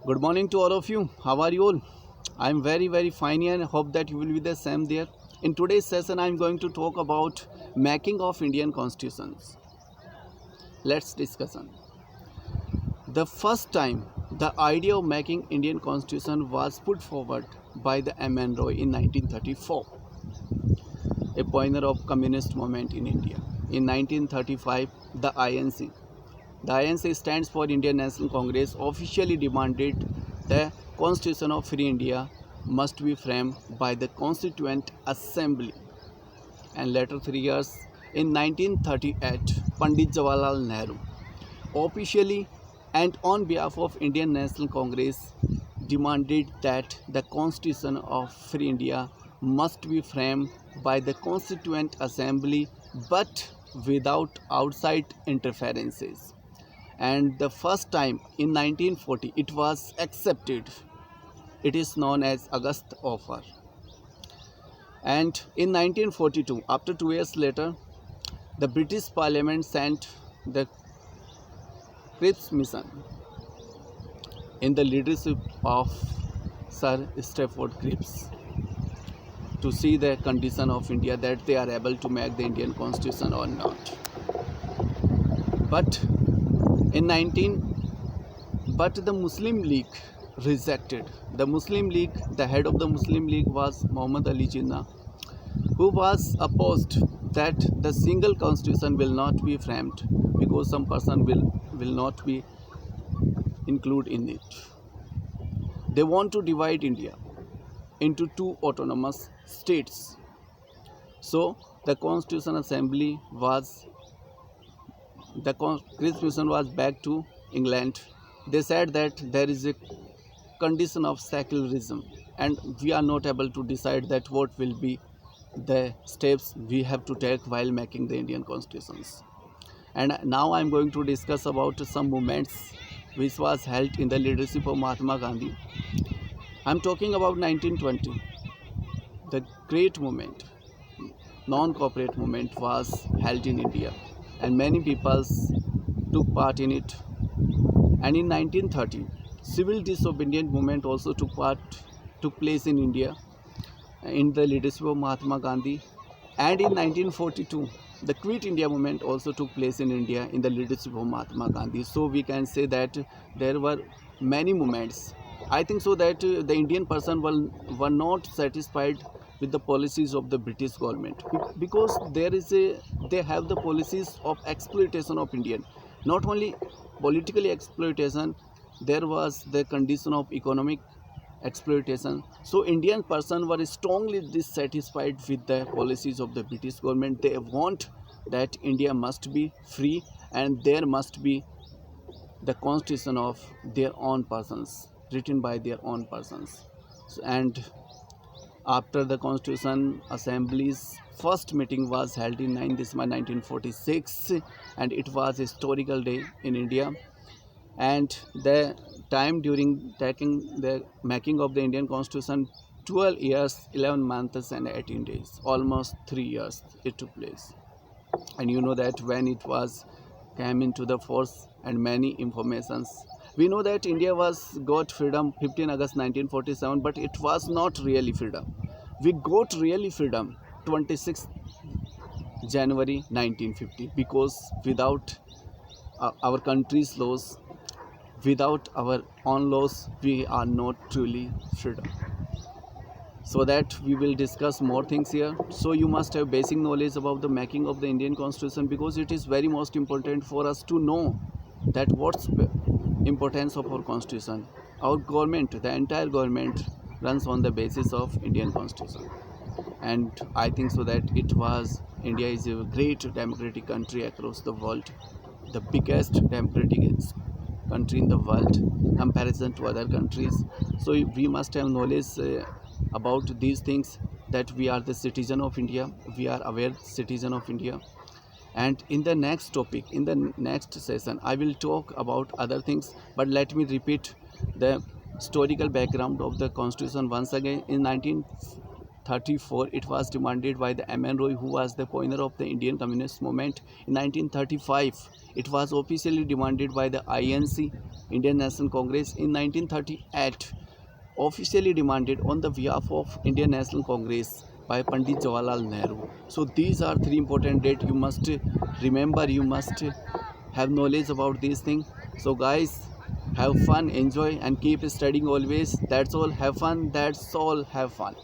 Good morning to all of you. How are you all? I'm very fine and hope that you will be the same there. In today's session, I'm going to talk about making of Indian constitutions. Let's discuss on. The first time the idea of making Indian constitution was put forward by the M.N. Roy in 1934, a pioneer of communist movement in India. In 1935, the INC, stands for Indian National Congress, officially demanded the Constitution of Free India must be framed by the Constituent Assembly. And later 3 years, in 1938, Pandit Jawaharlal Nehru, officially and on behalf of Indian National Congress, demanded that the Constitution of Free India must be framed by the Constituent Assembly but without outside interferences. And the first time in 1940 it was accepted. It is known as August Offer. And in 1942, after 2 years later, the British Parliament sent the Cripps Mission in the leadership of Sir Stafford Cripps to see the condition of India, that they are able to make the Indian Constitution or not. But the Muslim League rejected. The head of the Muslim League was Muhammad Ali Jinnah, who was opposed that the single constitution will not be framed because some person will not be included in it. They want to divide India into two autonomous states. So the Constitutional Assembly Cripps Mission was back to England. They said that there is a condition of secularism and we are not able to decide that what will be the steps we have to take while making the Indian constitutions. And now I am going to discuss about some movements which was held in the leadership of Mahatma Gandhi. I am talking about 1920. The great movement, non-corporate movement, was held in India and many people took part in it. And in 1930, civil disobedience movement also took place in India in the leadership of Mahatma Gandhi. And in 1942, the Quit India movement also took place in India in the leadership of Mahatma Gandhi. So we can say that there were many movements. I think so that the Indian person were not satisfied with the policies of the British government because they have the policies of exploitation of Indian. Not only politically exploitation, there was the condition of economic exploitation. So Indian person were strongly dissatisfied with the policies of the British government. They want that India must be free and there must be the constitution of their own persons, written by their own persons. And after the Constitution Assembly's first meeting was held in 9 December 1946, and it was a historical day in India. And the time during the making of the Indian Constitution, 12 years, 11 months and 18 days, almost 3 years it took place. And you know that when it was came into the force and many informations, we know that India got freedom 15 August 1947, but it was not really freedom. We got really freedom 26 January 1950 because without our country's laws, without our own laws, we are not truly freedom. So that we will discuss more things here. So you must have basic knowledge about the making of the Indian Constitution because it is very most important for us to know that what's importance of our Constitution. Our government, the entire government, runs on the basis of Indian Constitution. And I think so that India is a great democratic country across the world, the biggest democratic country in the world comparison to other countries. So we must have knowledge about these things, that we are the citizen of India, we are aware citizen of India. And in the next topic, in the next session, I will talk about other things, but let me repeat the historical background of the Constitution once again. In 1934, it was demanded by the M.N. Roy, who was the pioneer of the Indian Communist Movement. In 1935, it was officially demanded by the INC, Indian National Congress. In 1938, officially demanded on the behalf of Indian National Congress by Pandit Jawaharlal Nehru. So these are three important dates you must remember, you must have knowledge about these things. So guys, have fun, enjoy, and keep studying always. That's all. Have fun. That's all. Have fun.